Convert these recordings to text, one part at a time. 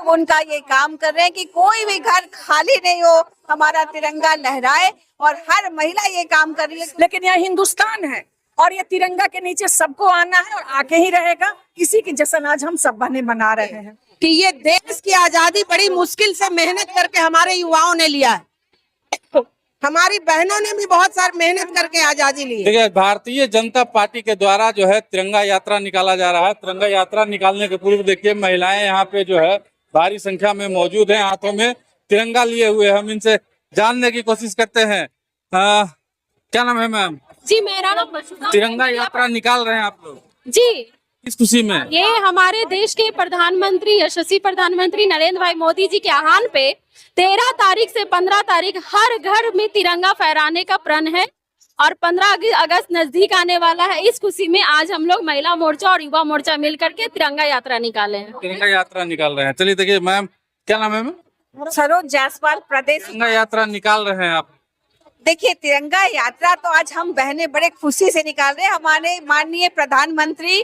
उनका ये काम कर रहे हैं कि कोई भी घर खाली नहीं हो, हमारा तिरंगा लहराए, और हर महिला ये काम कर रही है। लेकिन यह हिंदुस्तान है और ये तिरंगा के नीचे सबको आना है और आके ही रहेगा। इसी की जश्न आज हम सब बहनें मना रहे हैं कि ये देश की आजादी बड़ी मुश्किल से मेहनत करके हमारे युवाओं ने लिया है। हमारी बहनों ने भी बहुत सारी मेहनत करके आजादी ली है। देखिए, भारतीय जनता पार्टी के द्वारा जो है तिरंगा यात्रा निकाला जा रहा है। तिरंगा यात्रा निकालने के पूर्व देखिए महिलाएं यहाँ पे जो है भारी संख्या में मौजूद हैं, हाथों में तिरंगा लिए हुए। हम इनसे जानने की कोशिश करते हैं। क्या नाम है मैम? जी, मेरा नाम तिरंगा यात्रा निकाल रहे हैं आप लोग, जी। किस खुशी में? ये हमारे देश के प्रधानमंत्री, यशस्वी प्रधानमंत्री नरेंद्र भाई मोदी जी के आह्वान पे 13 तारीख से 15 तारीख हर घर में तिरंगा फहराने का प्रण है और 15 अगस्त नजदीक आने वाला है। इस खुशी में आज हम लोग महिला मोर्चा और युवा मोर्चा मिल करके तिरंगा यात्रा निकाले हैं। तिरंगा यात्रा निकाल रहे हैं। चलिए देखिए मैम, क्या नाम है मैम? सरोज जायसवाल, प्रदेश। तिरंगा यात्रा निकाल रहे हैं आप। देखिए, तिरंगा यात्रा तो आज हम बहनें बड़े खुशी से निकाल रहे हैं। हमारे माननीय प्रधानमंत्री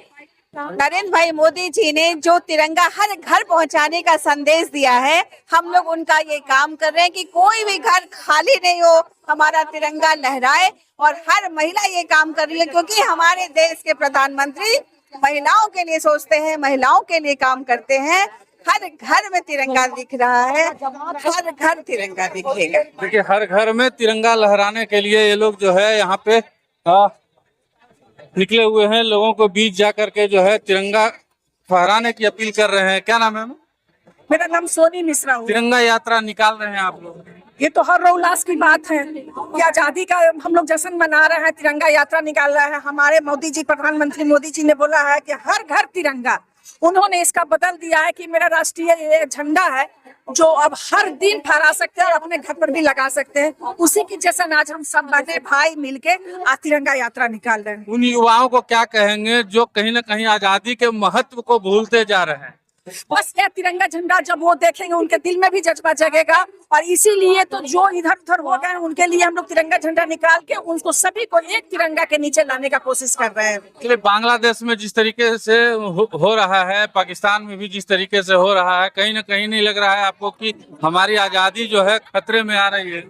नरेंद्र भाई मोदी जी ने जो तिरंगा हर घर पहुंचाने का संदेश दिया है, हम लोग उनका ये काम कर रहे हैं कि कोई भी घर खाली नहीं हो, हमारा तिरंगा लहराए, और हर महिला ये काम कर रही है क्योंकि हमारे देश के प्रधानमंत्री महिलाओं के लिए सोचते हैं, महिलाओं के लिए काम करते हैं। हर घर में तिरंगा दिख रहा है, हर घर तिरंगा दिखेगा। देखिए, हर घर में तिरंगा लहराने के लिए ये लोग जो है यहाँ पे निकले हुए हैं। लोगों को बीच जा करके जो है तिरंगा फहराने की अपील कर रहे हैं। क्या नाम है? मेरा नाम सोनी मिश्रा हुआ। तिरंगा यात्रा निकाल रहे हैं आप लोग, ये तो हर उल्लास की बात है कि आजादी का हम लोग जश्न मना रहे हैं, तिरंगा यात्रा निकाल रहे हैं। हमारे मोदी जी, प्रधानमंत्री मोदी जी ने बोला है कि हर घर तिरंगा। उन्होंने इसका बदल दिया है कि मेरा राष्ट्रीय ये झंडा है जो अब हर दिन फहरा सकते हैं और अपने घर पर भी लगा सकते हैं। उसी की जश्न आज हम सब बहने भाई मिलके आज तिरंगा यात्रा निकाल रहे हैं। उन युवाओं को क्या कहेंगे जो कहीं न कहीं आजादी के महत्व को भूलते जा रहे हैं? बस यह तिरंगा झंडा जब वो देखेंगे उनके दिल में भी जज्बा जगेगा, और इसीलिए तो जो इधर उधर हो गए उनके लिए हम लोग तिरंगा झंडा निकाल के उनको सभी को एक तिरंगा के नीचे लाने का कोशिश कर रहे हैं। इसलिए बांग्लादेश में जिस तरीके से हो रहा है, पाकिस्तान में भी जिस तरीके से हो रहा है, कहीं न कहीं नहीं लग रहा है आपको कि हमारी आजादी जो है खतरे में आ रही है?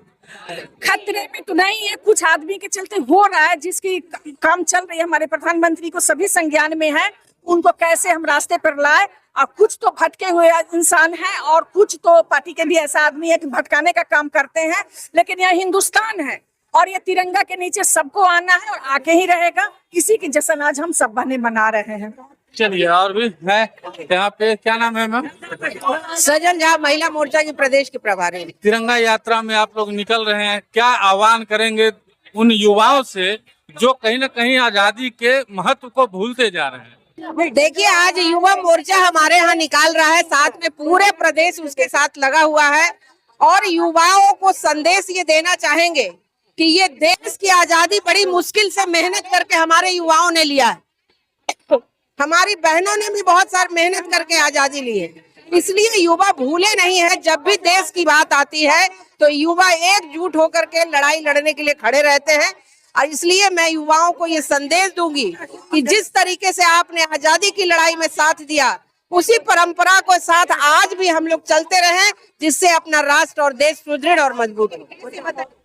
खतरे में तो नहीं है, कुछ आदमी के चलते हो रहा है, जिसकी काम चल रही है। हमारे प्रधानमंत्री को सभी संज्ञान में है, उनको कैसे हम रास्ते पर लाए। और कुछ तो भटके हुए इंसान हैं और कुछ तो पार्टी के भी ऐसा आदमी है कि भटकाने का काम करते हैं। लेकिन यह हिंदुस्तान है और ये तिरंगा के नीचे सबको आना है और आके ही रहेगा। इसी की जश्न आज हम सब बहनें मना रहे हैं। चलिए, और भी है यहाँ पे। क्या नाम है मैम? सजन झा, महिला मोर्चा की प्रदेश की प्रभारी। तिरंगा यात्रा में आप लोग निकल रहे हैं, क्या आह्वान करेंगे उन युवाओं से जो कहीं न कहीं आजादी के महत्व को भूलते जा रहे हैं? देखिए, आज युवा मोर्चा हमारे यहाँ निकाल रहा है, साथ में पूरे प्रदेश उसके साथ लगा हुआ है, और युवाओं को संदेश ये देना चाहेंगे कि ये देश की आजादी बड़ी मुश्किल से मेहनत करके हमारे युवाओं ने लिया है। हमारी बहनों ने भी बहुत सारी मेहनत करके आजादी ली है। इसलिए युवा भूले नहीं है, जब भी देश की बात आती है तो युवा एकजुट होकर के लड़ाई लड़ने के लिए खड़े रहते हैं। और इसलिए मैं युवाओं को ये संदेश दूंगी कि जिस तरीके से आपने आजादी की लड़ाई में साथ दिया, उसी परंपरा को साथ आज भी हम लोग चलते रहें, जिससे अपना राष्ट्र और देश सुदृढ़ और मजबूत हो।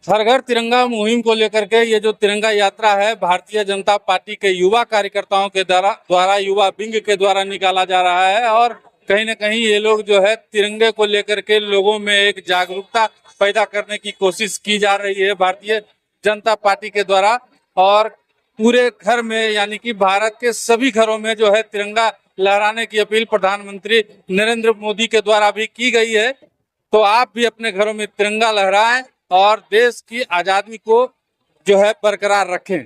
हर घर तिरंगा मुहिम को लेकर के ये जो तिरंगा यात्रा है, भारतीय जनता पार्टी के युवा कार्यकर्ताओं के द्वारा युवा विंग के द्वारा निकाला जा रहा है, और कहीं न कहीं ये लोग जो है तिरंगे को लेकर के लोगों में एक जागरूकता पैदा करने की कोशिश की जा रही है भारतीय जनता पार्टी के द्वारा। और पूरे घर में, यानी कि भारत के सभी घरों में जो है तिरंगा लहराने की अपील प्रधानमंत्री नरेंद्र मोदी के द्वारा भी की गई है। तो आप भी अपने घरों में तिरंगा लहराएं और देश की आजादी को जो है बरकरार रखें।